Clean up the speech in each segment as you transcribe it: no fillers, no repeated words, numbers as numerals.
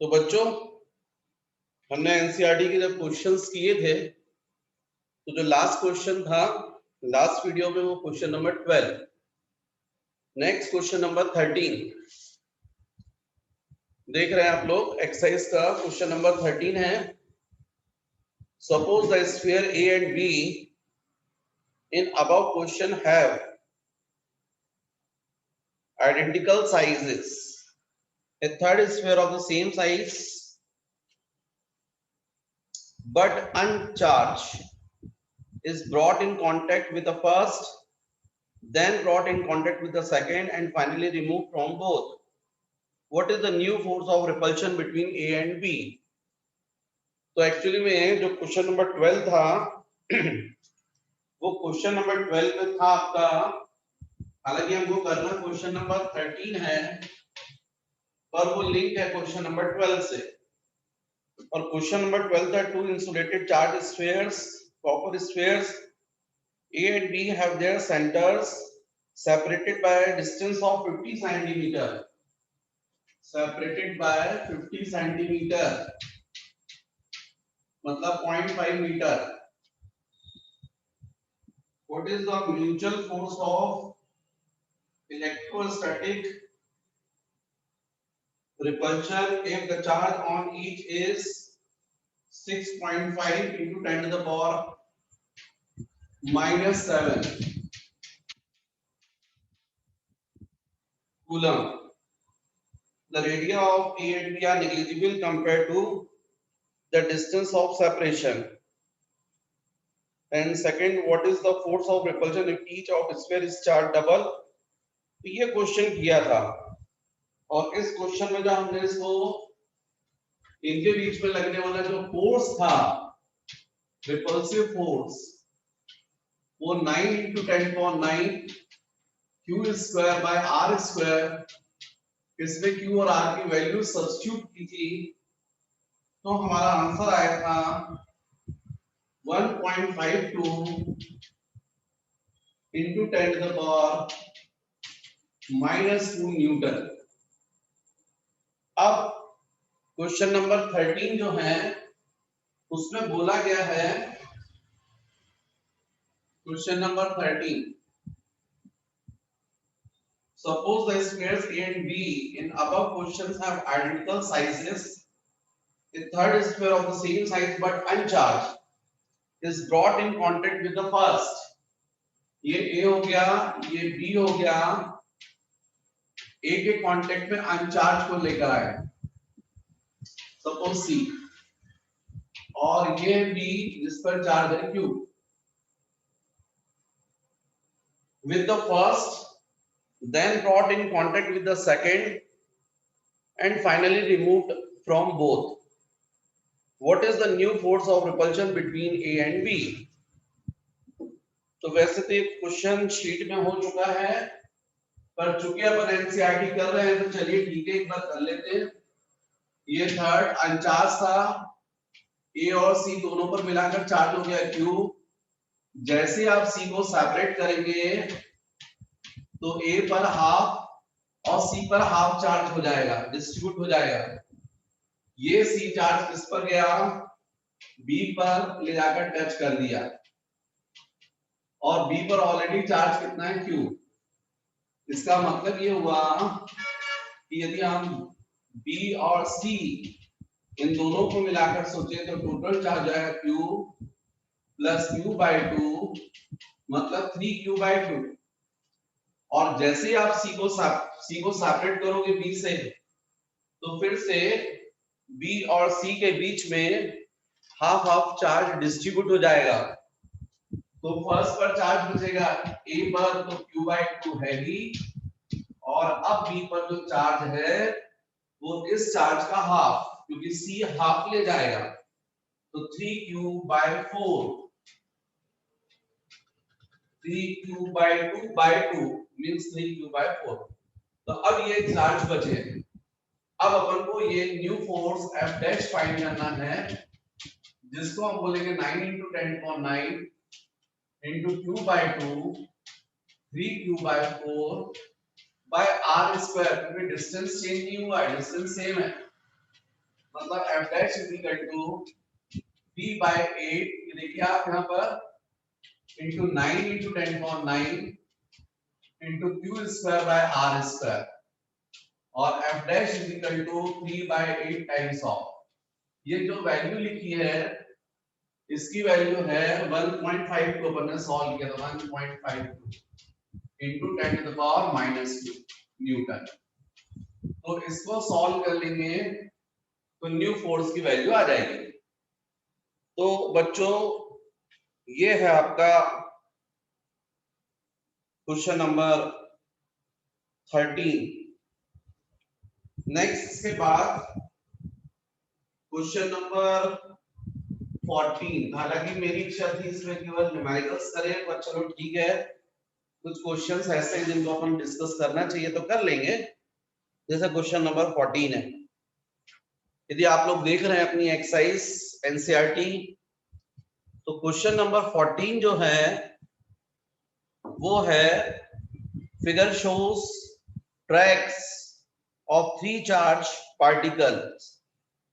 तो बच्चों, हमने एनसीईआरटी के जब क्वेश्चंस किए थे तो जो लास्ट क्वेश्चन था लास्ट वीडियो में वो question number 12। Next question number 13 देख रहे हैं आप लोग। एक्सरसाइज का क्वेश्चन नंबर 13 है। Suppose the sphere A and be in above question have identical sizes. A third sphere of the same size but uncharged is brought in contact with the first, then brought in contact with the second, and finally removed from both. What is the new force of repulsion between A and B? तो actually में जो question number 12 था वो question number 12 में था आपका। हालांकि हमको करना क्वेश्चन नंबर 13 है, पर वो लिंक है क्वेश्चन नंबर 12 से। और क्वेश्चन नंबर 12 था two insulated charge spheres, copper spheres A and B have their centers separated by a distance of 50 centimeter. Separated by 50 centimeter, मतलब 0.5 metre. What is the mutual force of electrostatic repulsion if the charge on each is 6.5 into 10 to the power -7 coulomb? The radii of A and B are negligible compared to the distance of separation. And second, what is the force of repulsion if each of sphere is charged double? तो ये question किया था, और इस question में जो हमने इसको इनके बीच में लगने वाला जो फोर्स था, रिपल्सिव फोर्स, वो 9 into 10 power 9 q square by r square, इसमें q और r की वैल्यू सब्स्टिट्यूट की थी, तो हमारा आंसर आया था 1.52 into 10 to the power -2 Newton. अब क्वेश्चन नंबर 13 जो है उसमें बोला गया है, question number 13, suppose the squares A and B in above questions have identical sizes. The third sphere of the same size but uncharged is brought in contact with the first. ये A हो गया, ये B हो गया, A के contact में अनचार्ज को लेकर आए, सपोज C, और ये B जिस पर चार्ज है Q, with the first, then brought in contact with the second, and finally removed from both. What is the new force of repulsion between A and B? तो वैसे तो question sheet में हो चुका है, पर चूंकि अपन एनसीईआरटी कर रहे हैं तो चलिए ठीक है, एक बार कर लेते हैं। ये थर्ड अनचार्ज था, ए और सी दोनों पर मिलाकर चार्ज हो गया Q। जैसे आप सी को सेपरेट करेंगे तो ए पर हाफ और सी पर हाफ चार्ज हो जाएगा, डिस्ट्रीब्यूट हो जाएगा। ये सी चार्ज किस पर गया, बी पर ले जाकर टच कर दिया, और बी पर ऑलरेडी चार्ज कितना है, Q। इसका मतलब ये हुआ कि यदि हम बी और सी इन दोनों को मिलाकर सोचे तो टोटल चार्ज आएगा Q प्लस Q/2, मतलब 3Q/2। और जैसे ही आप सी को सेपरेट करोगे बी से, तो फिर से बी और सी के बीच में हाफ हाफ चार्ज डिस्ट्रीब्यूट हो जाएगा। तो फर्स्ट पर चार्ज बचेगा ए पर, तो Q/2 हैवी, और अब बी पर जो चार्ज है वो इस चार्ज का हाफ, क्योंकि सी हाफ ले जाएगा, तो 3Q/4, 3Q/2 मींस 3Q/4। तो अब ये चार्ज बचे। अब अपन को ये new force F dash find करना है, जिसको हम बोलेंगे 9 into 10 power 9 into Q/2 3Q/4 by R square, क्योंकि डिस्टेंस चेंज नहीं हुआ है, डिस्टेंस सेम है। मतलब f dash is equal to 3/8, ये देखिए आप यहाँ पर into 9 into 10 power 9 into Q square by R square, और f dash is equal to 3/8 times of, ये जो वैल्यू लिखी है इसकी वैल्यू है 1.5 को अपन ने सॉल्व किया था 1.52 into 10 to the power -2 newton. तो इसको सॉल्व कर लेंगे तो न्यू फोर्स की वैल्यू आ जाएगी। तो बच्चों ये है आपका क्वेश्चन नंबर 13। नेक्स्ट इसके बाद क्वेश्चन नंबर 14। हालांकि मेरी इच्छा थी इसमें केवल न्यूमेरिकल्स करें, पर चलो ठीक है, कुछ क्वेश्चंस ऐसे हैं जिनको अपन डिस्कस करना चाहिए तो कर लेंगे। जैसे क्वेश्चन नंबर 14 है, यदि आप लोग देख रहे हैं अपनी एक्सरसाइज एनसीईआरटी, तो क्वेश्चन नंबर 14 जो है वो है figure shows tracks of 3 charge particles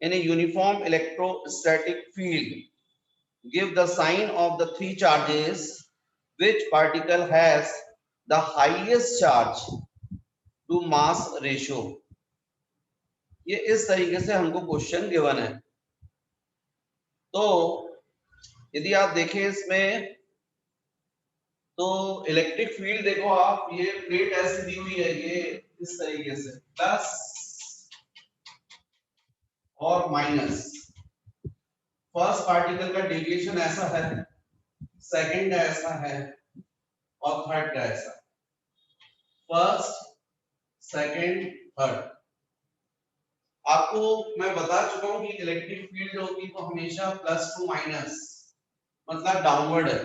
in a uniform electrostatic field. Give the sign of the 3 charges. Which particle has the highest charge to mass ratio? ये इस तरीके से हमको क्वेश्चन गिवन है। तो यदि आप देखें इसमें, तो इलेक्ट्रिक फील्ड देखो आप, ये प्लेट ऐसी दी हुई है, ये इस तरीके से प्लस और माइनस। फर्स्ट पार्टिकल का डेविएशन ऐसा है, सेकंड ऐसा है और थर्ड का ऐसा। First, second, third. आपको मैं बता चुका हूं कि इलेक्ट्रिक फील्ड होती है तो हमेशा प्लस टू माइनस, मतलब डाउनवर्ड है।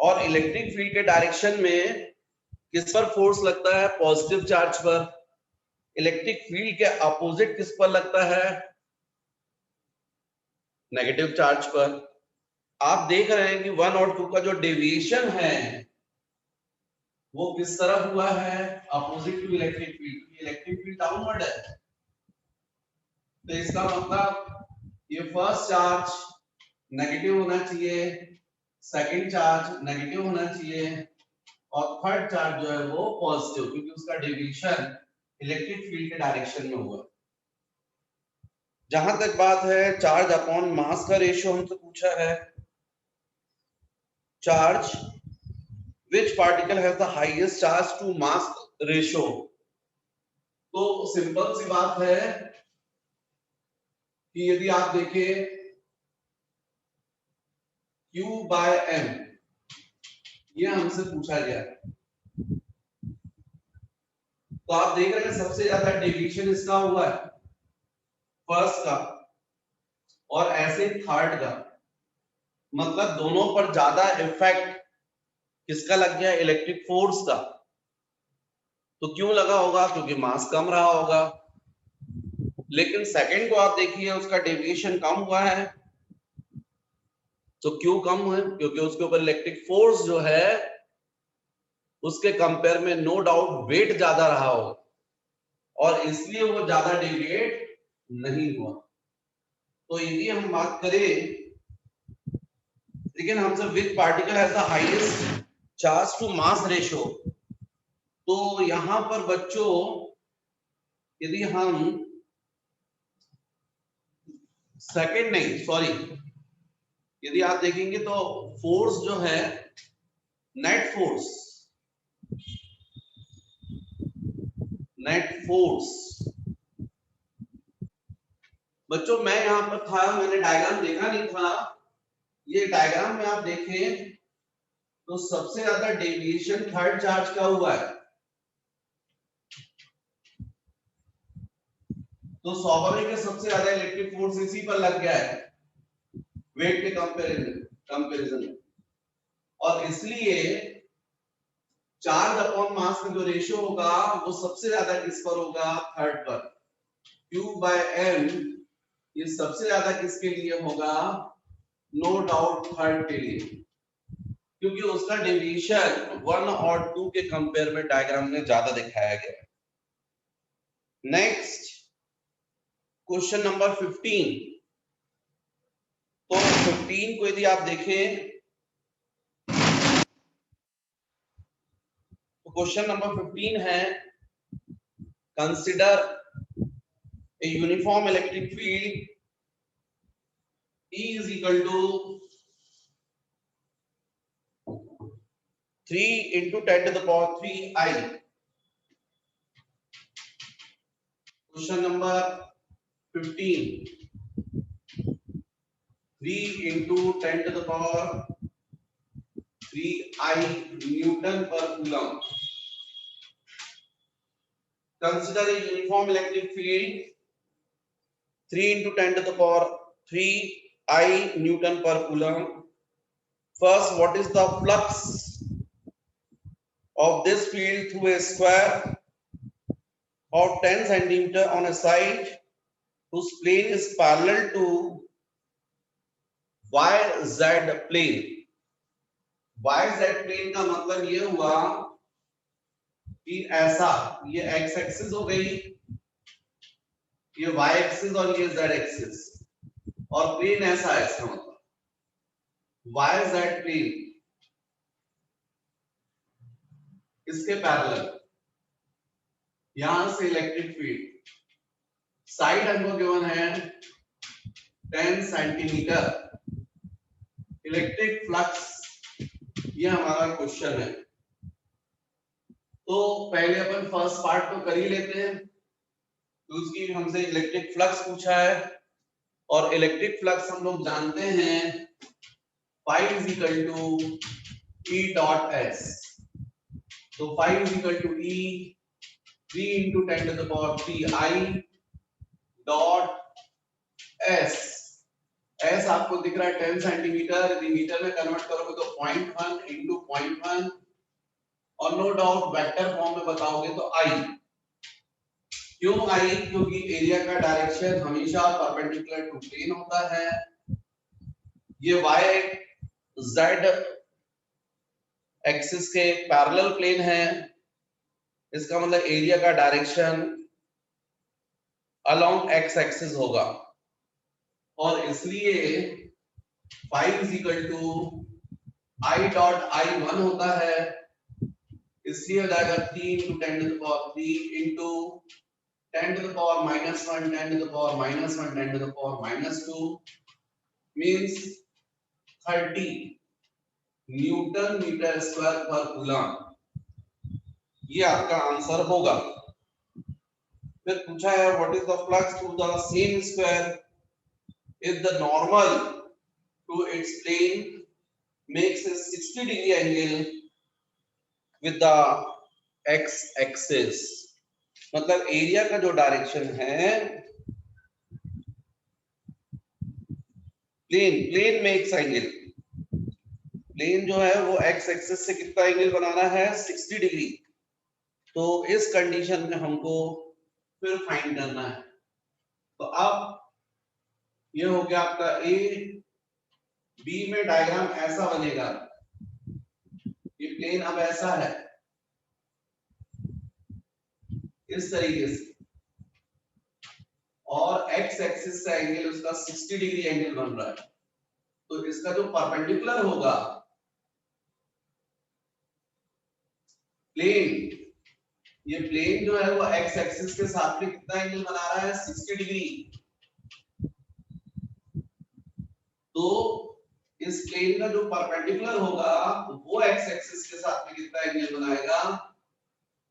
और इलेक्ट्रिक फील्ड के डायरेक्शन में किस पर फोर्स लगता है? पॉजिटिव चार्ज पर। इलेक्ट्रिक फील्ड के अपोजिट किस पर लगता है? नेगेटिव चार्ज पर। आप देख रहे हैं कि 1 और 2 का जो डेविएशन है वो किस तरफ हुआ है? Opposite to electric field. Electric field downward है, तो इसका मतलब ये फर्स्ट चार्ज नेगेटिव होना चाहिए, सेकंड चार्ज नेगेटिव होना चाहिए और थर्ड चार्ज जो है वो पॉजिटिव, क्योंकि उसका डेविएशन इलेक्ट्रिक फील्ड के डायरेक्शन में हुआ। जहां तक बात है चार्ज अपॉन मास का रेशियो हमसे पूछा है, charge which particle has the highest charge to mass ratio? तो सिंपल सी बात है कि यदि आप देखें Q by M, ये हमसे पूछा गया, तो आप देख रहे हैं सबसे ज्यादा डेविएशन इसका हुआ है, फर्स्ट का, और ऐसे थर्ड का। मतलब दोनों पर ज्यादा इफेक्ट किसका लग गया? इलेक्ट्रिक फोर्स का। तो क्यों लगा होगा? क्योंकि मास कम रहा होगा। लेकिन सेकंड को आप देखिए, उसका डेविएशन कम हुआ है। तो क्यों कम है? क्योंकि उसके ऊपर इलेक्ट्रिक फोर्स जो है उसके कंपेयर में नो डाउट वेट ज्यादा रहा हो, और इसलिए वो ज्यादा डेविएट नहीं हुआ। तो यदि हम बात करें, लेकिन हमसे which particle has the highest charge to mass ratio, तो यहां पर बच्चों यदि हम सेकंड नहीं, सॉरी, यदि आप देखेंगे तो फोर्स जो है, नेट फोर्स, बच्चों मैं यहां पर था, मैंने डायग्राम देखा नहीं था। ये डायग्राम में आप देखें तो सबसे ज्यादा डेविएशन थर्ड चार्ज का हुआ है। तो स्वाभाविक है सबसे ज्यादा इलेक्ट्रिक फोर्स इसी पर लग गया है वेट के कंपैरिजन में, और इसलिए चार्ज अपॉन मास का जो रेशियो होगा वो सबसे ज्यादा किस पर होगा? थर्ड पर। Q by M ये सबसे ज्यादा किसके लिए होगा? नो डाउट थर्ड के लिए, क्योंकि उसका डेविएशन 1 और 2 के कंपेयर में डायग्राम में ज्यादा दिखाया गया है। Next question number 15। तो 15 को यदि आप देखें तो क्वेश्चन नंबर 15 है, consider a uniform electric field E is equal to 3 into 10 to the power 3 I. Question number 15. 3 into 10 to the power 3 I Newton per Coulomb. Consider a uniform electric field 3 into 10 to the power 3 I Newton per Coulomb. First, what is the flux of this field through a square of 10 centimeter on a side whose plane is parallel to YZ plane. YZ plane का मतलब ये हुआ कि ऐसा, ये x axis हो गई, ये y एक्सिस और ये z एक्सिस, और प्लेन ऐसा है, इसका मतलब YZ प्लेन इसके पैरेलल, यहां से इलेक्ट्रिक फील्ड साइड हमको गिवन है 10 सेंटीमीटर, इलेक्ट्रिक फ्लक्स, ये हमारा क्वेश्चन है। तो पहले अपन फर्स्ट पार्ट तो कर ही लेते हैं, तो उसकी हमसे इलेक्ट्रिक फ्लक्स पूछा है, और इलेक्ट्रिक फ्लक्स हम लोग जानते हैं phi is equal to E dot S। तो phi is equal to E 3 into 10 to the power 3 I dot S। S आपको दिख रहा है 10 सेंटीमीटर, यदि मीटर में कन्वर्ट करोगे तो 0.1 into 0.1, और नो डाउट वेक्टर फॉर्म में बताओगे तो I। क्यों I? क्योंकि एरिया का डायरेक्शन हमेशा परपेंडिकुलर टू प्लेन होता है। ये Y Z एक्सिस के पैरेलल प्लेन है, इसका मतलब एरिया का डायरेक्शन अलोंग x एक्सिस होगा, और इसलिए phi is equal to I dot I1 होता है, इसलिए हो जाएगा 3 into 10 to the power 3 into 10 to the power minus 1 10 to the power minus 1 10 to the power minus 2 means 30 newton metre square पर coulomb. ये आपका आंसर होगा। फिर पूछा है what is the flux through the same square if the normal to its plane makes a 60 degree angle with the x axis। मतलब area का जो डायरेक्शन है, प्लेन मेक्स एंगल, प्लेन जो है वो x एक्सिस से कितना एंगल बनाना है, 60 डिग्री। तो इस कंडीशन में हमको फिर फाइंड करना है। तो अब ये हो गया आपका A, B में डायग्राम ऐसा बनेगा, ये प्लेन अब ऐसा है इस तरीके से, और x एक्सिस का एंगल उसका 60 डिग्री एंगल बन रहा है। तो इसका जो परपेंडिकुलर होगा प्लेन, ये प्लेन जो है वो x एक्सिस के साथ में कितना एंगल बना रहा है, 60 डिग्री। तो इस प्लेन का जो परपेंडिकुलर होगा वो x एक्सिस के साथ में कितना एंगल बनाएगा,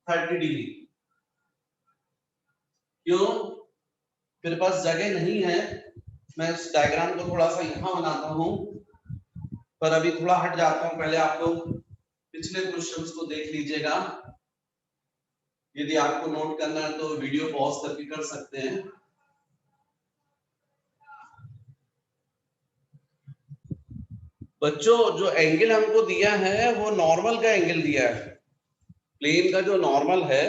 30 डिग्री। क्यों? मेरे पास जगह नहीं है, मैं इस डायग्राम को थोड़ा सा यहां बनाता हूं, पर अभी थोड़ा हट जाता हूं। पहले आप लोग पिछले क्वेश्चंस को देख लीजिएगा, यदि आपको नोट करना है तो वीडियो पॉज करके कर सकते हैं। बच्चों जो एंगल हमको दिया है वो नॉर्मल का एंगल दिया है, प्लेन का जो नॉर्मल है।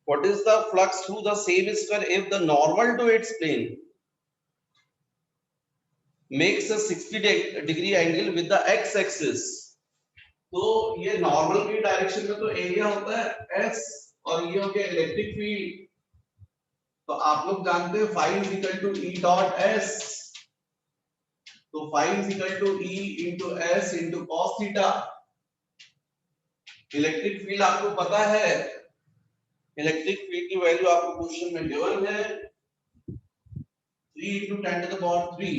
What is the flux through the same square if the normal to its plane makes a 60 degree angle with the x axis? तो ये नॉर्मल की डायरेक्शन में तो एरिया होता है s, और ये हो गया इलेक्ट्रिक फील्ड, तो आप लोग जानते हैं phi is equal to E dot S, तो phi is equal to E into S into cos theta. Electric field आपको पता है, इलेक्ट्रिक फील्ड की वैल्यू आपको क्वेश्चन में गिवन है 3 into 10 to the power 3,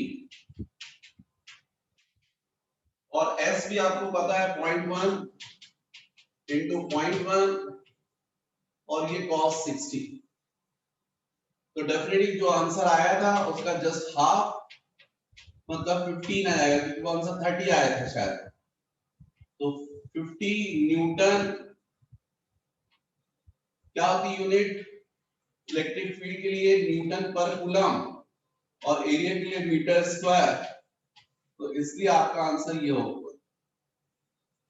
और s भी आपको पता है 0.1 into 0.1 और ये cos 60। तो डेफिनेटली जो आंसर आया था उसका जस्ट हाफ मतलब 15 आएगा, क्योंकि वो आंसर 30 आया था शायद। तो 50 न्यूटन क्या होती यूनिट इलेक्ट्रिक फील्ड के लिए, न्यूटन पर कूलम, और एरिया के लिए मीटर स्क्वायर। तो इसलिए आपका आंसर ये होगा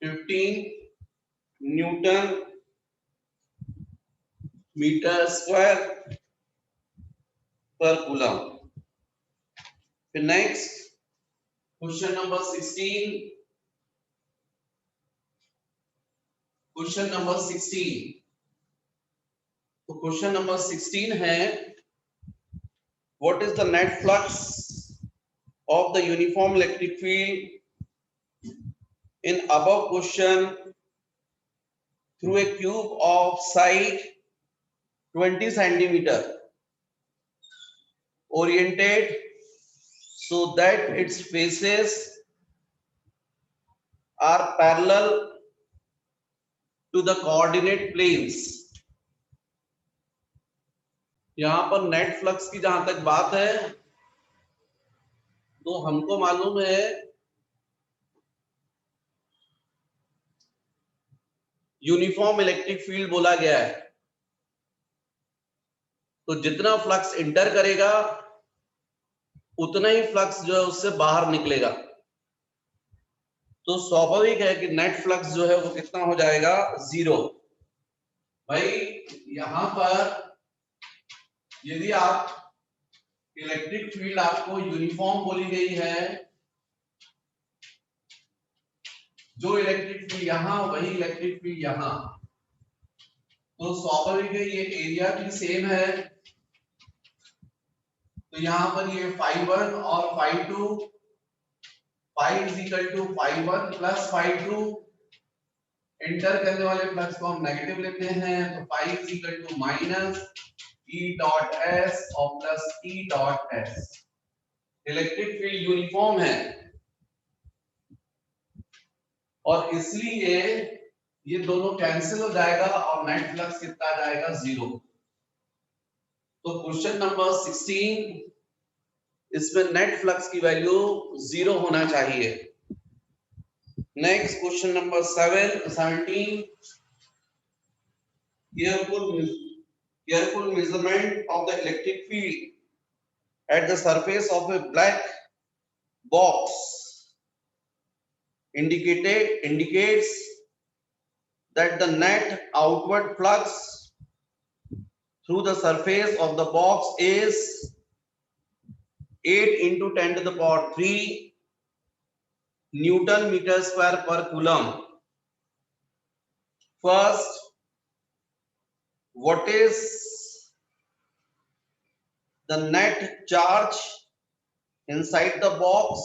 15 न्यूटन मीटर स्क्वायर पर कूलम। फिर next question number 16, question number 16। तो क्वेश्चन नंबर 16 है what is the net flux of the uniform electric field in above question through a cube of side 20 centimeter oriented so that its faces are parallel to the coordinate planes। यहां पर net flux की जहां तक बात है तो हमको मालूम है यूनिफॉर्म इलेक्ट्रिक फील्ड बोला गया है, तो जितना फ्लक्स इंटर करेगा उतना ही फ्लक्स जो है उससे बाहर निकलेगा। तो स्वाभाविक है कि नेट फ्लक्स जो है वो कितना हो जाएगा, 0। भाई यहां पर यदि आप इलेक्ट्रिक फील्ड आपको यूनिफॉर्म बोली गई है, जो इलेक्ट्रिक फील्ड यहां वही इलेक्ट्रिक फील्ड यहां, तो स्वाभाविक है ये एरिया भी सेम है। तो यहां पर ये phi1 और phi2, phi is equal to phi1 plus phi2, enter करने वाले फ्लक्स को हम नेगेटिव लेते हैं, तो phi is equal to minus E dot S और plus E dot S। Electric field uniform है और इसलिए ये दोनों कैंसिल हो जाएगा और नेट फ्लक्स कितना आ जाएगा, 0। तो क्वेश्चन नंबर 16, इसमें नेट फ्लक्स की वैल्यू 0 होना चाहिए। Next question number 17, careful measurement of the electric field at the surface of a black box indicates that the net outward flux through the surface of the box is 8 into 10 to the power 3 Newton meter square per coulomb। First, what is the net charge inside the box?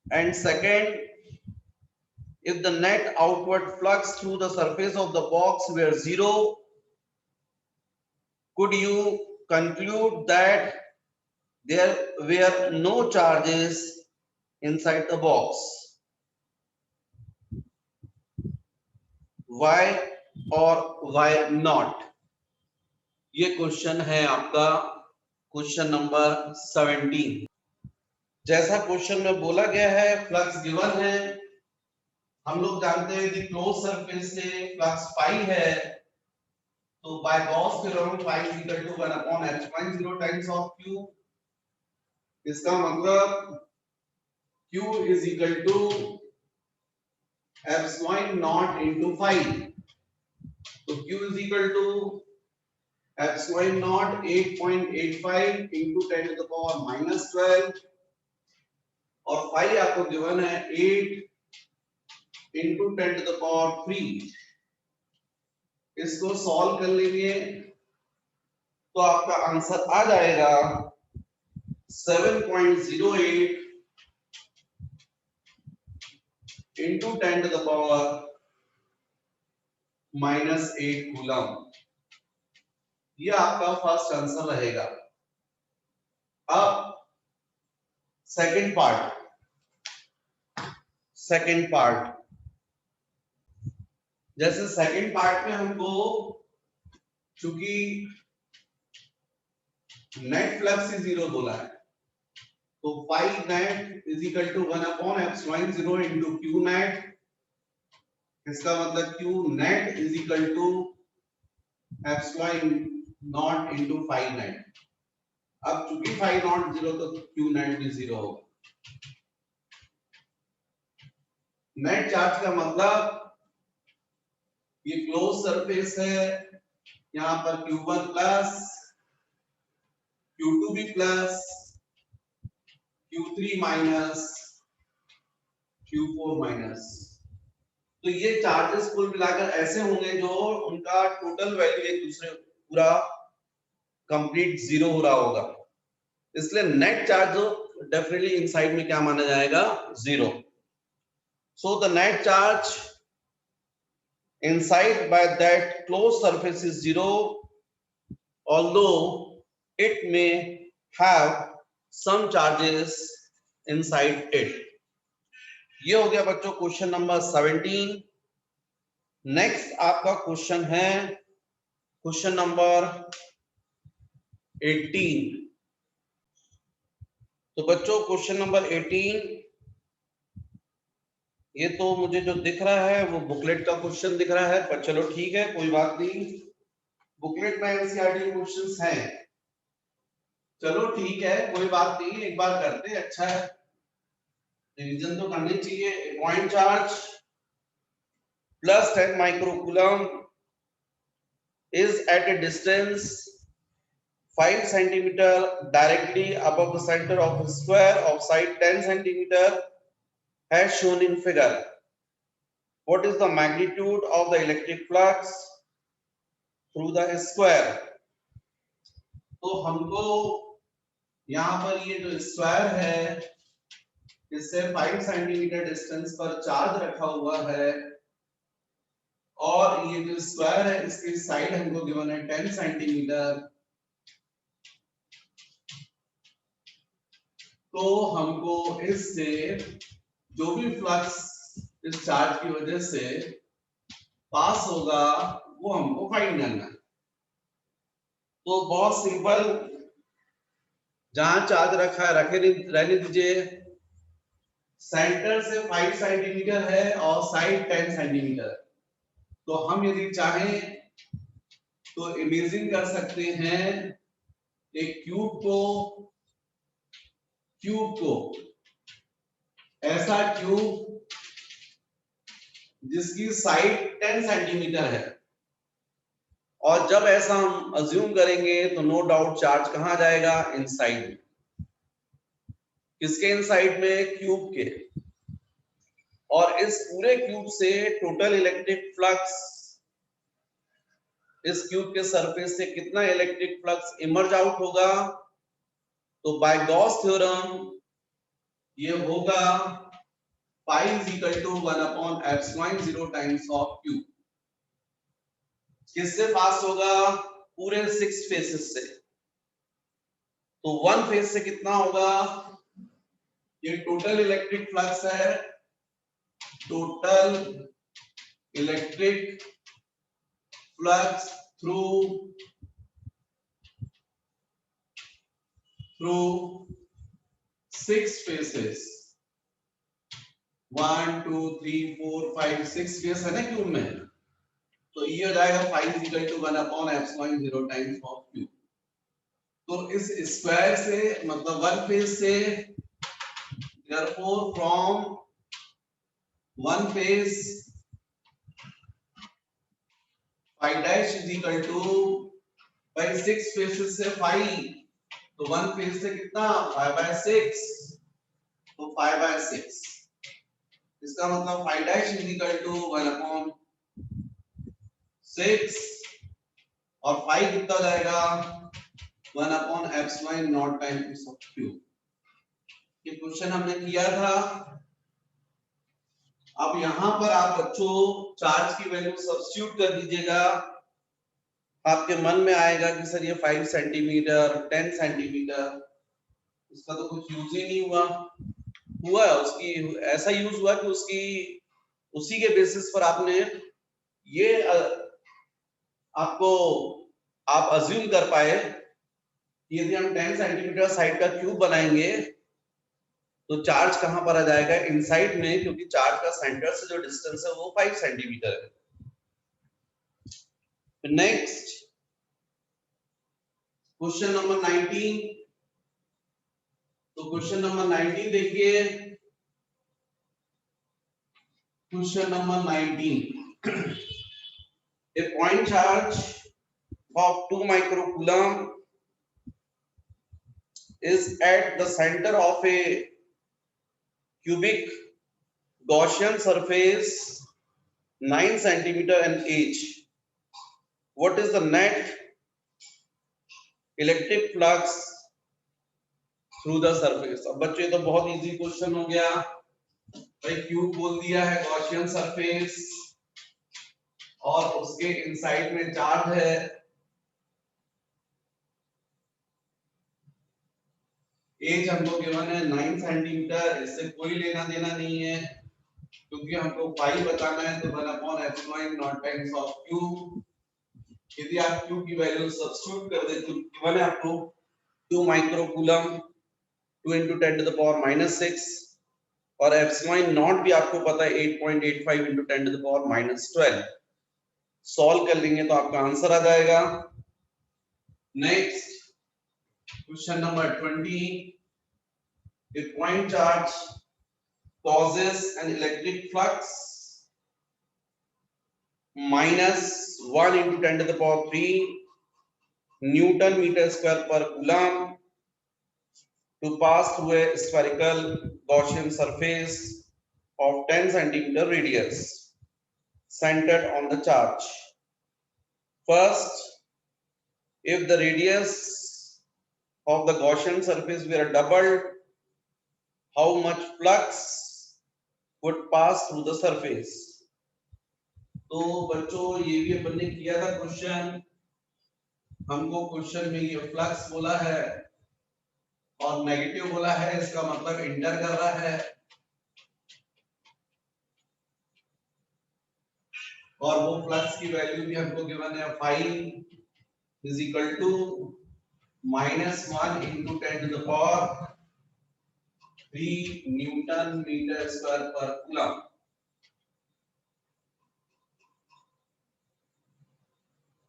And second, if the net outward flux through the surface of the box were 0, could you conclude that there were no charges inside the box? Why or why not? ये question है आपका question number 17। जैसा question में बोला गया है flux given है, हम लोग जानते हैं कि क्लोज सरफेस से फ्लक्स पाई है, तो by Gauss theorem phi is equal to 1 upon h0 times of q। इसका मतलब q is equal to epsilon not into phi. तो q is equal to epsilon not 8.85 into 10 to the power minus 12 और phi आपको given है 8 into 10 to the power 3। इसको solve कर लेंगे तो आपका आंसर आ जाएगा 7.08 into 10 to the power -8 coulomb. ये आपका फर्स्ट आंसर रहेगा। अब सेकंड पार्ट, जैसे सेकंड पार्ट में हमको चूंकि नेट फ्लक्स 0 बोला है, तो phi net is equal to 1/एप्सिलॉन 0 इनटू क्यू नेट। इसका मतलब q net is equal to epsilon not into phi net. अब चूंकि फाई नॉट 0 तो क्यू नेट भी 0 होगा। नेट चार्ज का मतलब ये क्लोज सरफेस है, यहां पर Q1 प्लस, Q2 भी plus, Q3 minus, Q4 minus. तो ये चार्जेस कुल मिलाकर ऐसे होंगे जो उनका टोटल वैल्यू एक दूसरे पूरा कंप्लीट 0 हो रहा होगा, इसलिए नेट चार्ज डेफिनेटली इनसाइड में क्या माना जाएगा, 0। So the net charge inside by that closed surface is 0, although it may have some charges inside it। ये हो गया बच्चों क्वेश्चन नंबर 17। नेक्स्ट आपका क्वेश्चन है क्वेश्चन नंबर 18। तो बच्चों क्वेश्चन नंबर 18, ये तो मुझे जो दिख रहा है वो बुकलेट का क्वेश्चन दिख रहा है, पर चलो ठीक है, कोई बात नहीं। बुकलेट में एनसीईआरटी क्वेश्चंस हैं, चलो ठीक है, कोई बात नहीं, एक बार करते हैं, अच्छा है, रिवीजन तो करनी चाहिए। Point charge plus 10 microcoulomb is at a distance 5 centimeter directly above the center of a square of side 10 centimeter as shown in figure। What is the magnitude of the electric flux through the square? तो हमको यहाँ पर ये जो square है इससे 5 centimetre distance पर charge रखा हुआ है, और ये जो स्क्वायर है इसकी साइड हमको गिवन है 10 सेंटीमीटर। तो हमको इससे जो भी फ्लक्स इस चार्ज की वजह से पास होगा वो हमको फाइंड करना है। तो बहुत सिंपल, जहां चार्ज रखा है रहने दीजिए, सेंटर से 5 सेंटीमीटर है और साइड 10 सेंटीमीटर। तो हम यदि चाहें तो इमेजिन कर सकते हैं एक क्यूब को ऐसा क्यूब जिसकी साइड 10 सेंटीमीटर है, और जब ऐसा हम अज्यूम करेंगे तो नो डाउट चार्ज कहां जाएगा, इनसाइड में। किसके इनसाइड में, क्यूब के। और इस पूरे क्यूब से टोटल इलेक्ट्रिक फ्लक्स, इस क्यूब के सरफेस से कितना इलेक्ट्रिक फ्लक्स इमर्ज आउट होगा, तो बाय गॉस थ्योरम ये होगा पाई इज इक्वल टू 1/एप्सिलॉन 0 टाइम्स ऑफ क्यू। किससे पास होगा, पूरे 6 फेसेस से। तो 1 फेज से कितना होगा, ये टोटल इलेक्ट्रिक फ्लक्स है, total electric flux through 6 faces, 1 2 3 4 5 6 face है ना क्यूब में। तो ये हो जाएगा पाई इज इक्वल टू 1/एप्सिलॉन 0 टाइम्स ऑफ क्यू। तो इस स्क्वायर से मतलब 1 फेज से, therefore from 1 phase phi dash is equal to by 6 phases से phi, तो 1 phase से कितना 5/6, तो 5/6। इसका मतलब phi dash is equal to 1/6, और phi कितना जाएगा 1/ε0 टाइम्स ऑफ क्यू। ये क्वेश्चन हमने किया था। अब यहां पर आप बच्चों चार्ज की वैल्यू सब्स्टिट्यूट कर दीजिएगा। आपके मन में आएगा कि सर ये 5 सेंटीमीटर 10 सेंटीमीटर, इसका तो कुछ यूज ही नहीं हुआ उसकी ऐसा यूज हुआ कि उसकी उसी के बेसिस पर आपने ये आपको आप अज्यूम कर पाए कि यदि हम 10 सेंटीमीटर साइड का क्यूब बनाएंगे तो चार्ज कहां पर आ जाएगा, इनसाइड में, क्योंकि चार्ज का सेंटर से जो डिस्टेंस है वो 5 सेंटीमीटर है। Next question number 19। तो क्वेश्चन नंबर 19 देखिए। Question number 19, a point charge of 2 microcoulomb is at the center of a cubic Gaussian surface 9 centimeter in each. What is the net electric flux through the surface? अब बच्चे तो बहुत easy question हो गया भाई, cube बोल दिया है, गॉसियन सरफेस, और उसके इनसाइड में चार्ज है। एज हमको गिवन है 9 सेंटीमीटर, इससे कोई लेना देना नहीं है क्योंकि हमको पाई बताना है। तो 1/ε0 टाइम्स ऑफ क्यू। यदि आप क्यू की वैल्यू सब्स्टिट्यूट कर देते तो गिवन है आपको 2 माइक्रोकूलम 2 × 10⁻⁻6 और ε0 भी आपको पता है 8.85 × 10⁻12। सॉल्व कर लेंगे तो आपका आंसर आ जाएगा। Next question number 20, a point charge causes an electric flux minus 1 × 10⁻³ Newton meter square per coulomb to pass through a spherical Gaussian surface of 10 centimeter radius centered on the charge. First, if the radius of the Gaussian surface were doubled, how much flux would pass through the surface? तो बच्चों ये भी अपन ने किया था question. हमको question में ये फ्लक्स बोला है और नेगेटिव बोला है, इसका मतलब इंटर कर रहा है, और वो फ्लक्स की वैल्यू भी हमको गिवन है 5 = -1 × 10⁻³ न्यूटन मीटर स्क्वायर पर कूलम।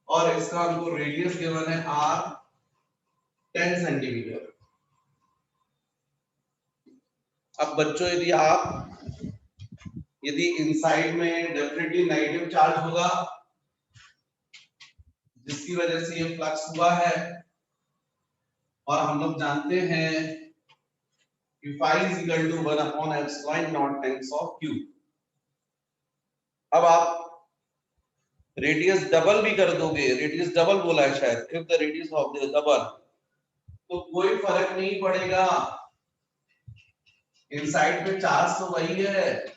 और इसका हमको रेडियस गिवन है r 10 सेंटीमीटर। अब बच्चों यदि इनसाइड में डेफिनेटली नेगेटिव चार्ज होगा जिसकी वजह से ये फ्लक्स हुआ है, और हम लोग जानते हैं कि phi = 1/ε0 टाइम्स ऑफ q। अब आप रेडियस डबल भी कर दोगे, रेडियस डबल बोला है शायद, if the radius of the double, तो कोई फर्क नहीं पड़ेगा, इनसाइड में चार्ज तो वही है,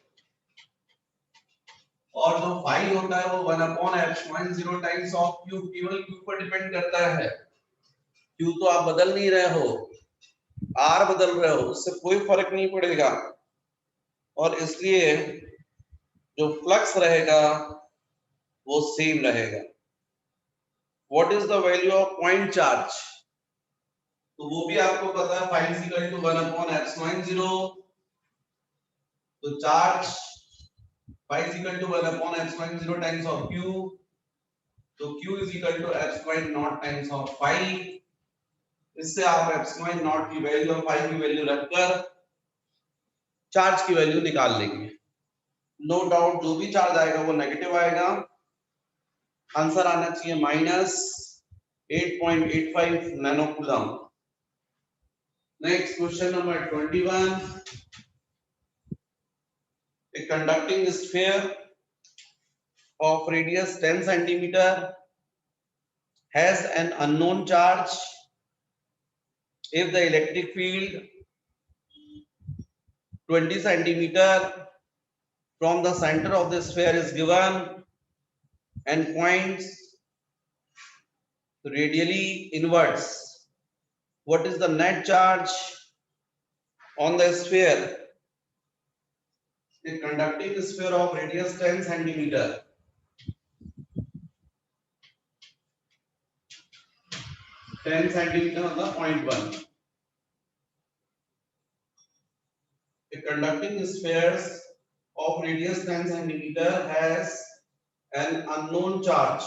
और जो फाई होता है वो 1/ε0 टाइम्स ऑफ q, केवल q पर डिपेंड करता है। q तो आप बदल नहीं रहे हो, r बदल रहे हो, उससे कोई फर्क नहीं पड़ेगा, और इसलिए जो फ्लक्स रहेगा वो सेम रहेगा। What is the value of point charge? तो वो भी आपको पता है, phi = 1/ε0। तो charge phi = 1/ε0 times of q, तो q = ε0 टाइम्स ऑफ phi। इससे आप ε0 की वैल्यू और phi की वैल्यू रखकर चार्ज की वैल्यू निकाल लेंगे। नो डाउट जो भी चार्ज आएगा वो नेगेटिव आएगा। आंसर आना चाहिए -8.85 nanocoulomb. Next question number 21, a conducting sphere of radius 10 centimeter has an unknown charge if the electric field 20 centimeter from the center of the sphere is given and points radially inwards, what is the net charge on the sphere? A conducting sphere of radius 10 centimeter. 10 centimeter मतलब 0.1. A conducting sphere of radius 10 centimeter has an unknown charge.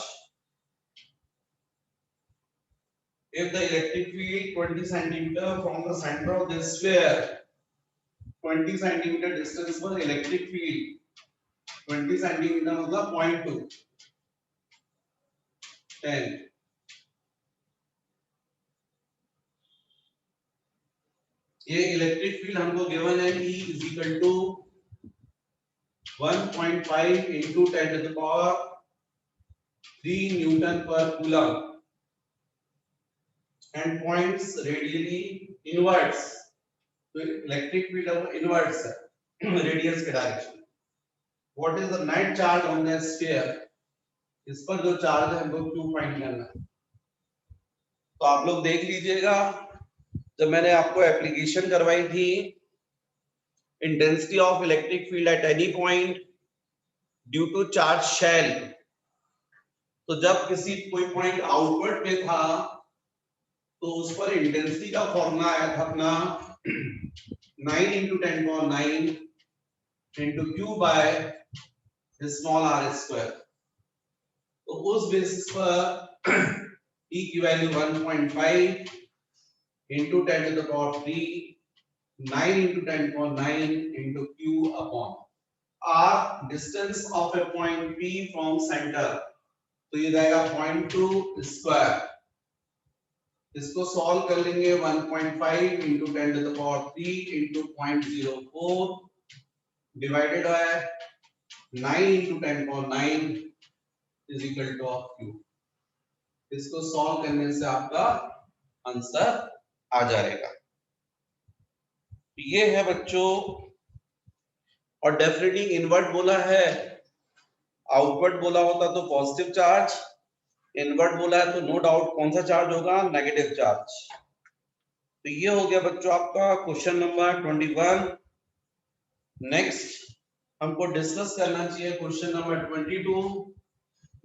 If the electric field 20 centimeter from the center of this sphere, 20 centimeter distance पर electric field 20 centimeter मतलब 0.2 10. ये electric field हमको given है E is equal to 1.5 into 10 to the power 3 Newton per coulomb and points radially inwards. तो electric field अब inverts है radius के direction. What is the net charge on the sphere? इस पर जो charge है हमको Q फाइंड करना है. तो आप लोग देख लीजिएगा, जब मैंने आपको एप्लीकेशन करवाई थी intensity of electric field at any point due to charge shell, तो जब किसी कोई पॉइंट आउटवर्ड पे था तो उस पर इंटेंसिटी का फॉर्मूला आया था अपना 9 into 10 power 9 into Q by small r square. तो उस बेसिस पर E की value 1.5 into 10 to the power 3 9 into 10 power 9 into Q upon r, distance of a point P from center. तो ये जाएगा 0.2 स्क्वायर. इसको सॉल्व कर लेंगे 1.5 into 10 to the power 3 into 0.04 divided by 9 into 10 power 9 is equal to of Q. इसको solve करने से आपका आंसर आ जाएगा. ये है बच्चों, और डेफिनेटली इनवर्ट बोला है, आउटवर्ड बोला होता तो पॉजिटिव चार्ज, इनवर्ट बोला है तो नो डाउट कौन सा चार्ज होगा, नेगेटिव चार्ज. तो ये हो गया बच्चों आपका क्वेश्चन नंबर 21. नेक्स्ट हमको डिस्कस करना चाहिए क्वेश्चन नंबर 22.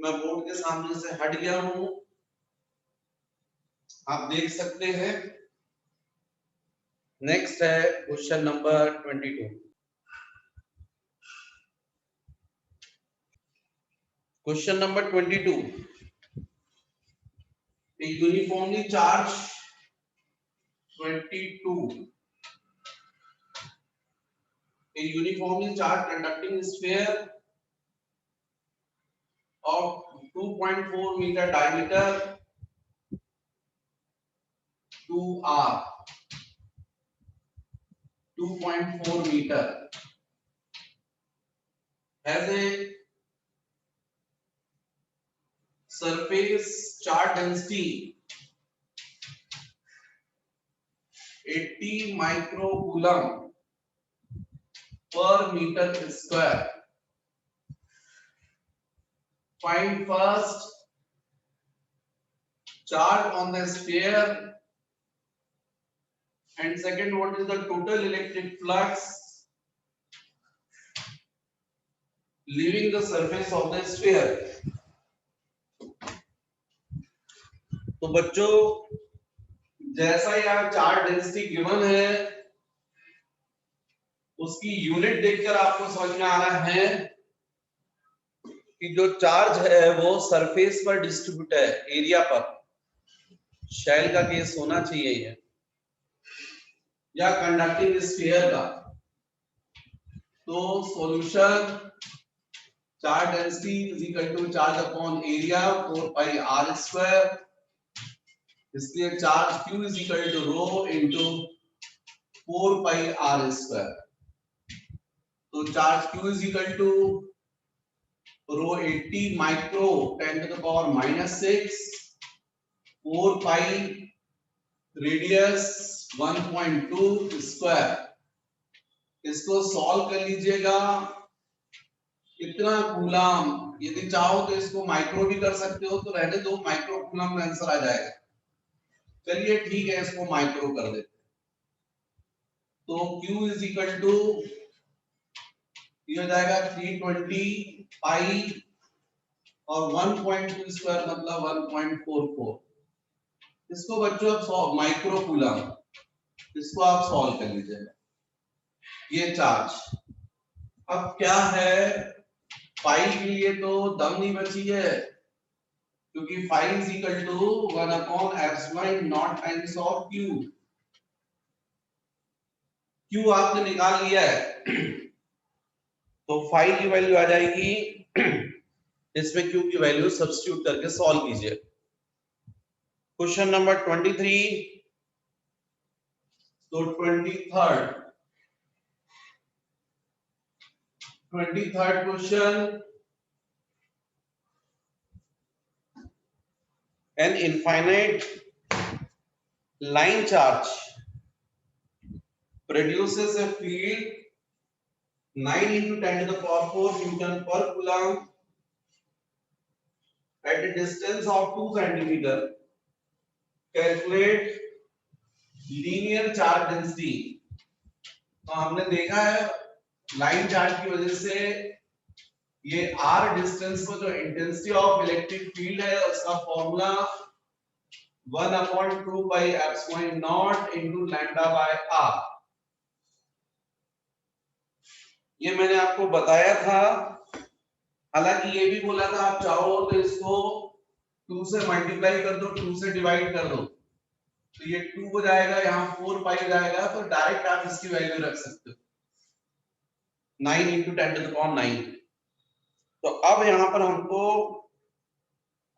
मैं बोर्ड के सामने से हट गया हूं, आप देख सकते हैं. नेक्स्ट है question number 22. Question number 22. A uniformly charged 22. A uniformly charged conducting sphere of 2.4 meter diameter 2r 2.4 meter has a surface charge density 80 microcoulomb per meter square. Find first charge on the sphere and second what is the total electric flux leaving the surface of the sphere. तो बच्चों जैसा यहाँ charge density given है उसकी unit देखकर आपको समझ में आ रहा है कि जो चार्ज है वो सरफेस पर डिस्ट्रीब्यूट है, एरिया पर. शेल का केस होना चाहिए ये, या कंडक्टिंग स्फीयर का. तो solution charge density is equal to charge upon area 4 pi r square. इसलिए charge Q is equal to rho into 4 pi r square. तो charge Q is equal to rho 80 micro 10 to the power -6 4 pi radius 1.2 square, इसको solve कर लीजिएगा। इतना coulomb, यदि चाहो तो इसको माइक्रो भी कर सकते हो, तो रहने दो, माइक्रो कूलम में आंसर आ जाएगा। चलिए ठीक है, इसको माइक्रो कर देते। तो Q इज इक्वल टू, ये हो जाएगा 320 पाई और 1.2 स्क्वायर मतलब 1.44। इसको बच्चों अब माइक्रो कूलम, इसको आप सॉल्व कर लीजिएगा। ये चार्ज अब क्या है, फाई के लिए तो दम नहीं बची है, क्योंकि phi is equal to 1 upon epsilon not times of Q. Q आपने निकाल लिया है, तो फाई की वैल्यू आ जाएगी, इसमें क्यू की वैल्यू सब्स्टिट्यूट करके सॉल्व कीजिए। क्वेश्चन नंबर 23, तो 23rd question, an infinite line charge produces a field 9 into 10 to the power 4 Newton per coulomb at a distance of 2 centimeter. Calculate linear charge density. तो हमने देखा है line charge की वजह से ये r डिस्टेंस पर जो इंटेंसिटी ऑफ इलेक्ट्रिक फील्ड है उसका formula 1/2 by epsilon naught into lambda by r। ये मैंने आपको बताया था, हालांकि ये भी बोला था आप चाहो तो इसको 2 से मल्टीप्लाई कर दो, 2 से डिवाइड कर दो, तो ये 2 हो जाएगा, यहाँ 4 पाई हो जाएगा, तो डायरेक्ट आप इसकी वैल्यू रख सकते हो 9 into 10 to the power 9। तो अब यहाँ पर हमको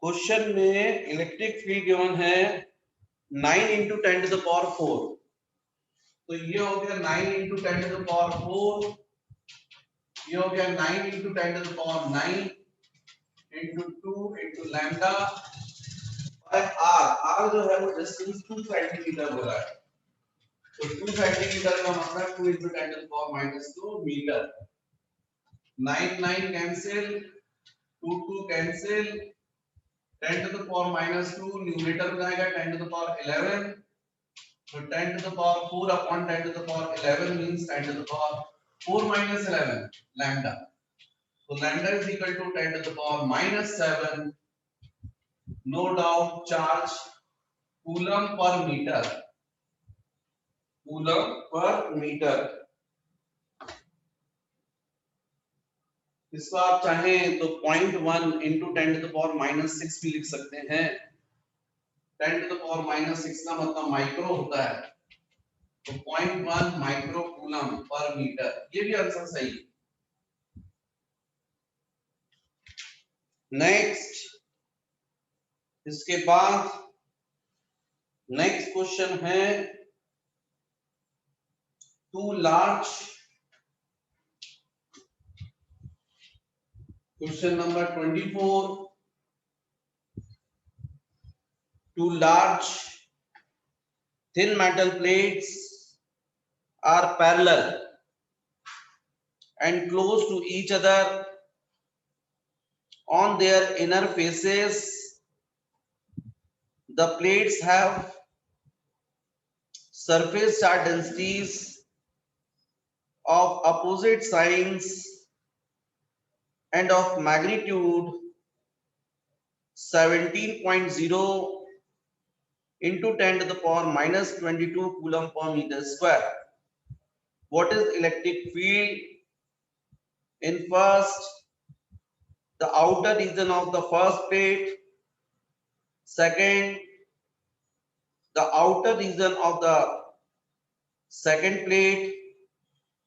क्वेश्चन में इलेक्ट्रिक फील्ड गिवन है 9 into 10 to the power 4, तो ये हो गया 9 into 10 to the power 4, ये हो गया 9 into 10 to the power 9 into 2 into lambda by r जो है वो डिस्टेंस 2 सेंटीमीटर हो रहा है, तो 2 सेंटीमीटर का मतलब 2 into 10 to the power -2 metre. 9 9 cancel, 2 2 cancel, 10 to the power -2 numerator में जाएगा 10 to the power 11, तो 10 to the power 4 upon 10 to the power 11 means 10 to the power 4 minus 11 lambda, so lambda is equal to 10 to the power -7, no doubt charge coulomb पर metre, coulomb पर metre. इसको आप चाहें तो 0.1 into 10 to the power -6 भी लिख सकते हैं। 10 to the power -6 का मतलब माइक्रो होता है, तो 0.1 माइक्रो कूलम पर मीटर, ये भी आंसर सही है। नेक्स्ट, इसके बाद नेक्स्ट क्वेश्चन है, two large, question number 24, two large thin metal plates are parallel and close to each other on their inner faces. The plates have surface charge densities of opposite signs and of magnitude 17.0 into 10 to the power -22 coulomb per meter square. What is electric field in first, the outer region of the first plate, second, the outer region of the second plate,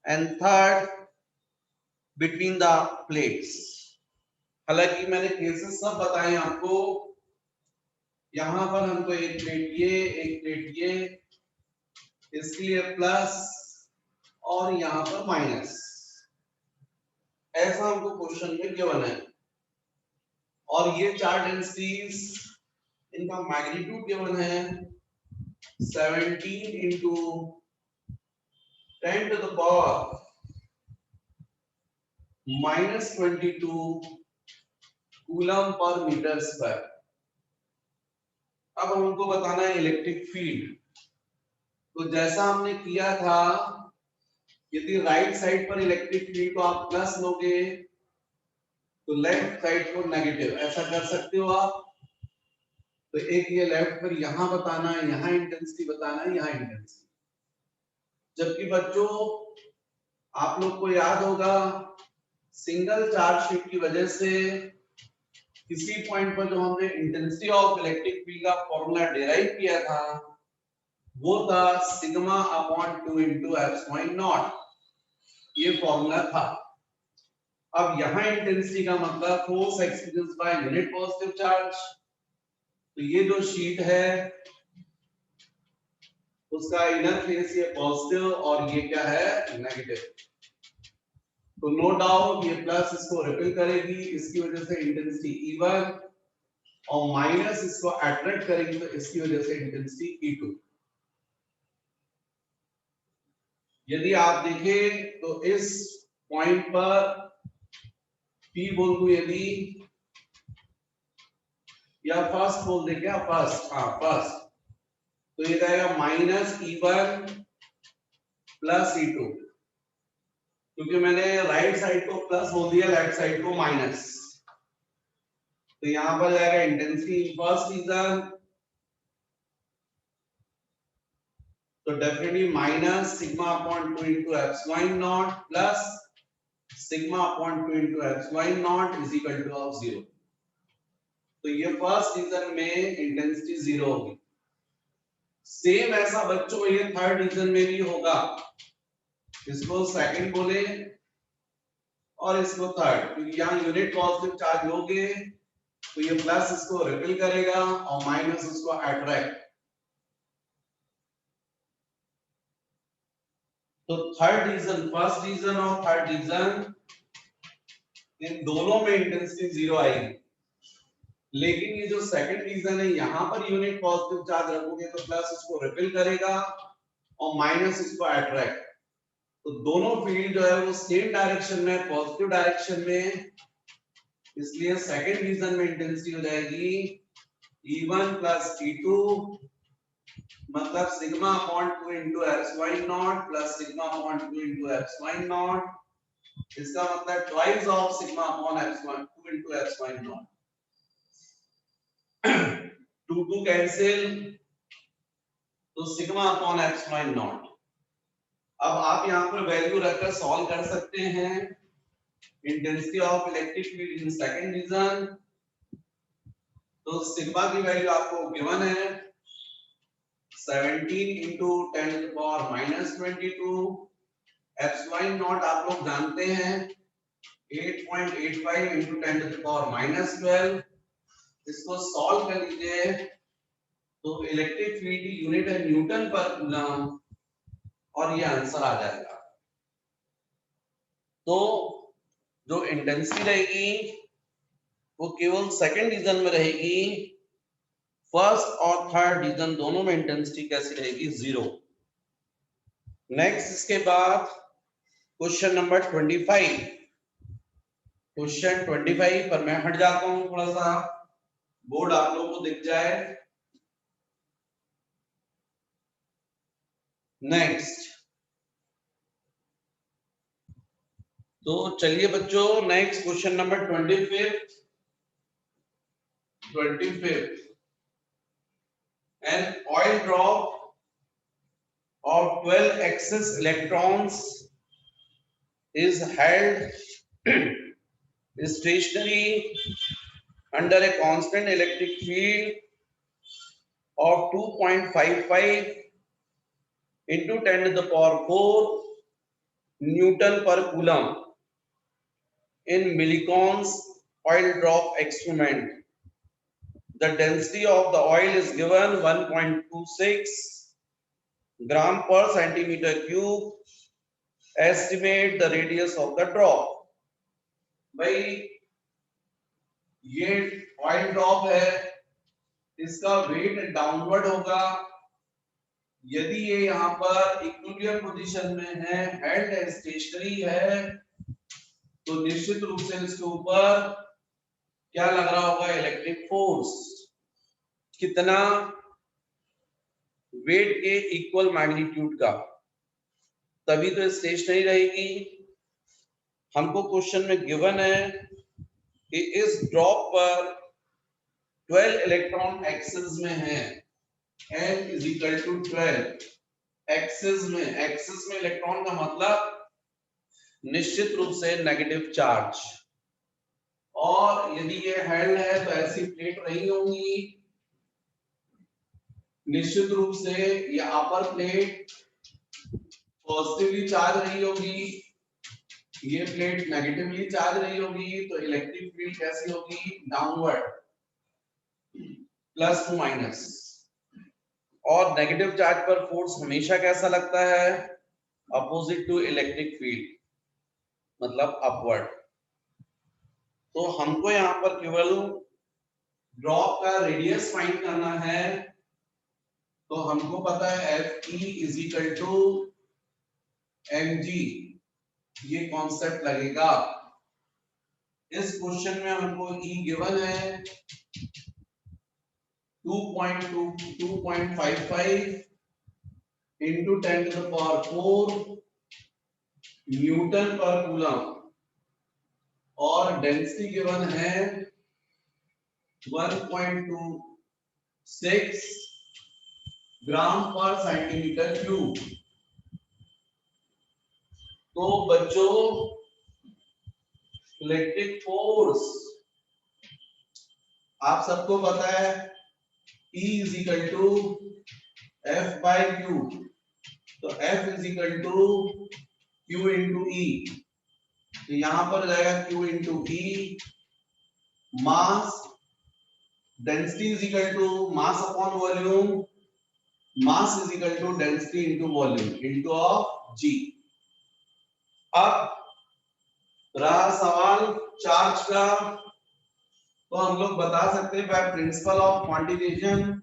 and third, between the plates। हालांकि मैंने cases सब बताए आपको, यहां पर हमको एक plate ये, एक प्लेट ये, इसके लिए प्लस और यहां पर माइनस, ऐसा हमको क्वेश्चन में गिवन है। और ये चार डेंसिटीज, इनका मैग्नीट्यूड गिवन है 17 into 10 to the power -22 coulomb पर मीटर स्क्वायर। अब हमको बताना है इलेक्ट्रिक फील्ड। तो जैसा हमने किया था, यदि राइट साइड पर इलेक्ट्रिक फील्ड को आप प्लस लोगे तो लेफ्ट साइड को नेगेटिव, ऐसा कर सकते हो आप। तो एक ये लेफ्ट पर यहां बताना है, यहां इंटेंसिटी बताना है, यहां इंटेंसिटी। जबकि बच्चों आप लोग को याद होगा, सिंगल चार्ज शीट की वजह से किसी पॉइंट पर जो हमने इंटेंसिटी ऑफ इलेक्ट्रिक फील्ड का फॉर्मूला डिराइव किया था वो था sigma upon 2 into epsilon not, ये फॉर्मूला था। अब यहां इंटेंसिटी का मतलब force experience by unit positive charge. तो ये जो शीट है उसका इनर फेस ये पॉजिटिव और ये क्या है नेगेटिव। तो नो डाउट ये प्लस इसको रिपेल करेगी, इसकी वजह से इंटेंसिटी E1, और माइनस इसको अट्रैक्ट करेगी तो इसकी वजह से इंटेंसिटी E2। यदि आप देखें तो इस पॉइंट पर P बोल दूं यदि, या फर्स्ट बोल दे क्या, फर्स्ट, हाँ फर्स्ट, तो ये जाएगा -E1 प्लस E2, क्योंकि मैंने राइट साइड को प्लस बोल दिया, लेफ्ट साइड को माइनस। तो यहां पर जाएगा इंटेंसिटी फर्स्ट रीजन, तो definitely minus sigma upon 2 into epsilon not plus sigma upon 2 into epsilon not is equal two of 0। तो ये फर्स्ट रीजन में इंटेंसिटी 0 होगी। सेम ऐसा बच्चों ये थर्ड रीजन में भी होगा, इसको सेकंड बोले और इसको थर्ड, क्योंकि यहाँ यूनिट पॉजिटिव चार्ज लोगे तो ये प्लस इसको रिपेल करेगा और माइनस इसको अट्रैक्ट। तो थर्ड रीजन, फर्स्ट रीजन और थर्ड रीजन, इन दोनों में इंटेंसिटी 0 आएगी। लेकिन ये जो सेकंड रीजन है, यहां पर यूनिट पॉजिटिव चार्ज रखोगे तो प्लस इसको रिपेल करेगा और माइनस इसको अट्रैक्ट। तो दोनों फील्ड जो है वो सेम डायरेक्शन में, पॉजिटिव डायरेक्शन में, इसलिए सेकंड रीजन में इंटेंसिटी हो जाएगी E1 प्लस E2, मतलब sigma upon 2 into epsilon not plus sigma upon 2 into epsilon not. इसका मतलब twice of sigma upon epsilon 2 into epsilon not. 2 2 cancel, तो सिग्मा अपॉन एप्सिलॉन नॉट। अब आप यहां पर वैल्यू रखकर सॉल्व कर सकते हैं। Intensity of electric field in second region, तो सिग्मा की वैल्यू आपको गिवन है 17 into 10 to the power -22, epsilon not आप लोग जानते हैं 8.85 into 10 to the power -12। इसको सॉल्व कर लीजिए तो इलेक्ट्रिक फील्ड की यूनिट है न्यूटन पर कूलम और ये आंसर आ जाएगा। तो जो इंटेंसिटी रहेगी वो केवल सेकंड रीजन में रहेगी, फर्स्ट और थर्ड रीजन दोनों में इंटेंसिटी कैसी रहेगी, 0। नेक्स्ट इसके बाद क्वेश्चन नंबर 25। क्वेश्चन 25 पर मैं हट जाता हूं, थोड़ा सा बोर्ड आप लोगों को दिख जाए। नेक्स्ट, तो चलिए बच्चों next question number 25। An oil drop of 12 excess electrons is held stationary under a constant electric field of 2.55 into 10 to the power 4 Newton per coulomb in millicons oil drop experiment. The density of the oil is given 1.26 gram per centimeter cube. Estimate the radius of the drop. भाई ये oil drop है, इसका weight downward होगा यदि ये यहाँ पर equilibrium position में है, हेल्ड है, स्टेशनरी है, तो निश्चित रूप से इसके ऊपर क्या लग रहा होगा? Electric force. कितना? वेट के इक्वल मैग्नीट्यूड का, तभी तो स्टेशनरी रहेगी। हमको क्वेश्चन में गिवन है कि इस ड्रॉप पर 12 इलेक्ट्रॉन एक्सिस में है, n is equal to 12 axis में इलेक्ट्रॉन का मतलब निश्चित रूप से नेगेटिव चार्ज। और यदि ये हेल्ड है तो ऐसी प्लेट रही होंगी, निश्चित रूप से ये अपर प्लेट पॉजिटिवली चार्ज रही होगी, ये प्लेट नेगेटिवली चार्ज रही होगी, तो इलेक्ट्रिक फील्ड कैसी होगी? Downward, plus two minus. और नेगेटिव चार्ज पर फोर्स हमेशा कैसा लगता है? अपोजिट टू इलेक्ट्रिक फील्ड, मतलब अपवर्ड। तो हमको यहाँ पर केवल ड्रॉप का रेडियस फाइंड करना है, तो हमको पता है Fe is equal to mg, ये कॉन्सेप्ट लगेगा। इस क्वेश्चन में हमको E गिवन है 2.55 into 10 to the power 4 Newton पर कूलम, और डेंसिटी गिवन है 1.26 ग्राम पर सेंटीमीटर क्यूब। तो बच्चों इलेक्ट्रिक फोर्स आप सबको पता है E is equal to F by Q, तो F is equal to Q into E, तो यहां पर जाएगा Q into E, mass density is equal to mass upon volume, mass is equal to density into volume into of G। अब रहा सवाल charge का, तो हम लोग बता सकते हैं by principle of quantisation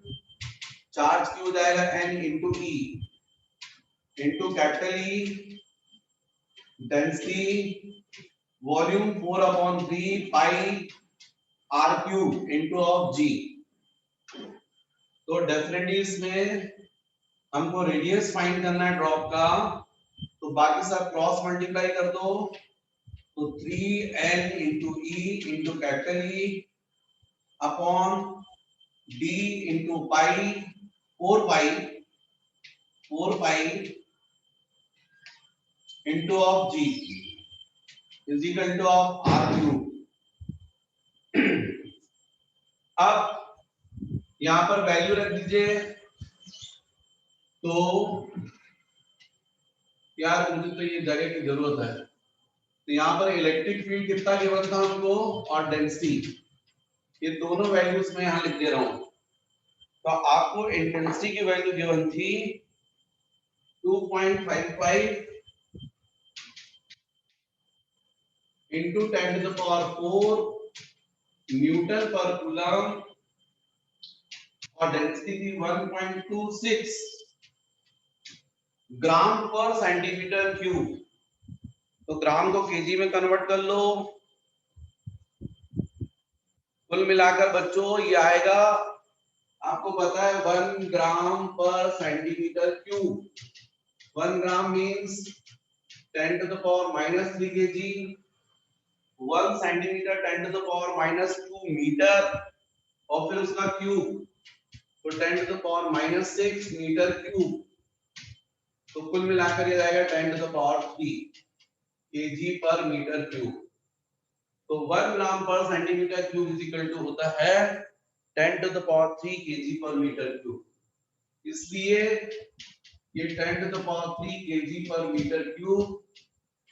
charge की हो जाएगा n into E into capital E, density volume 4/3 pi r cube into of G। तो डेफिनेटली इसमें हमको रेडियस फाइंड करना है ड्रॉप का, तो बाकी सब क्रॉस मल्टीप्लाई कर दो, तो 3n into E into capital E upon D into pi 4 pi into of G is equal two of R cube. अब यहां पर वैल्यू रख दीजिए, तो यार मुझे तो ये जगह की जरूरत है, तो यहाँ पर इलेक्ट्रिक फील्ड कितना गिवन था हमको और डेंसिटी, ये दोनों वैल्यूज मैं यहाँ लिख दे रहा हूँ। तो आपको इंटेंसिटी की वैल्यू गिवन थी 2.55 into 10 to the power 4 Newton पर कूलम, और डेंसिटी थी 1.26 ग्राम पर सेंटीमीटर क्यूब। तो ग्राम को केजी में कन्वर्ट कर लो, कुल मिलाकर बच्चों ये आएगा, आपको पता है 1 ग्राम पर centimetre cube. 1 gram means 10 to the power -3 kg, 1 centimetre 10 to the power -2 metre, और फिर उसका क्यूब, तो 10 to the power -6 metre cube. तो कुल मिलाकर ये जाएगा 10 to the power 3 kg per metre cube. तो 1 ग्राम पर centimetre cube is equal to होता है 10 to the power 3 kg per metre cube. इसलिए ये 10 to the power 3 kg per metre cube,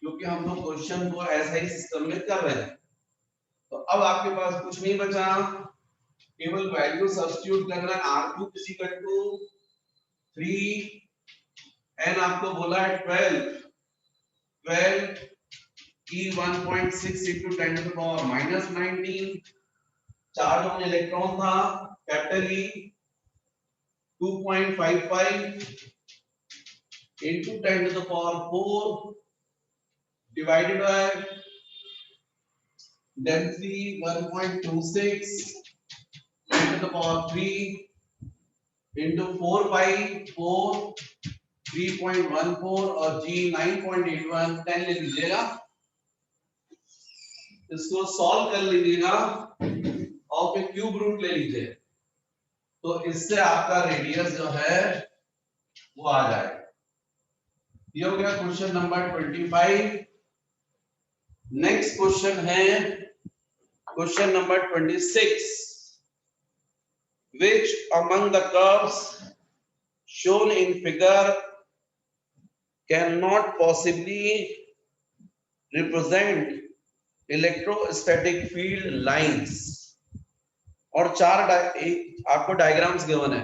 क्योंकि हम लोग क्वेश्चन को ऐसा ही सिस्टम में कर रहे हैं। तो अब आपके पास कुछ नहीं बचा, केवल वैल्यू सब्स्टिट्यूट करना है। r cube is equal to 3, n आपको बोला है 12 E 1.6 into 10 to the power -19, charge on electron था capital E 2.55 into 10 to the power 4 divided by density 1.26 10 to the power 3 into 4 by 4 3.14 और G 9.81 10 ले लीजिएगा, इसको सॉल्व कर लीजिएगा और फिर क्यूब रूट ले लीजिए, तो इससे आपका रेडियस जो है वो आ जाएगा। ये हो गया क्वेश्चन नंबर 25। नेक्स्ट क्वेश्चन है question number 26। Which among the curves shown in figure cannot possibly represent electrostatic field lines? और चार आपको डायग्राम्स गिवन है,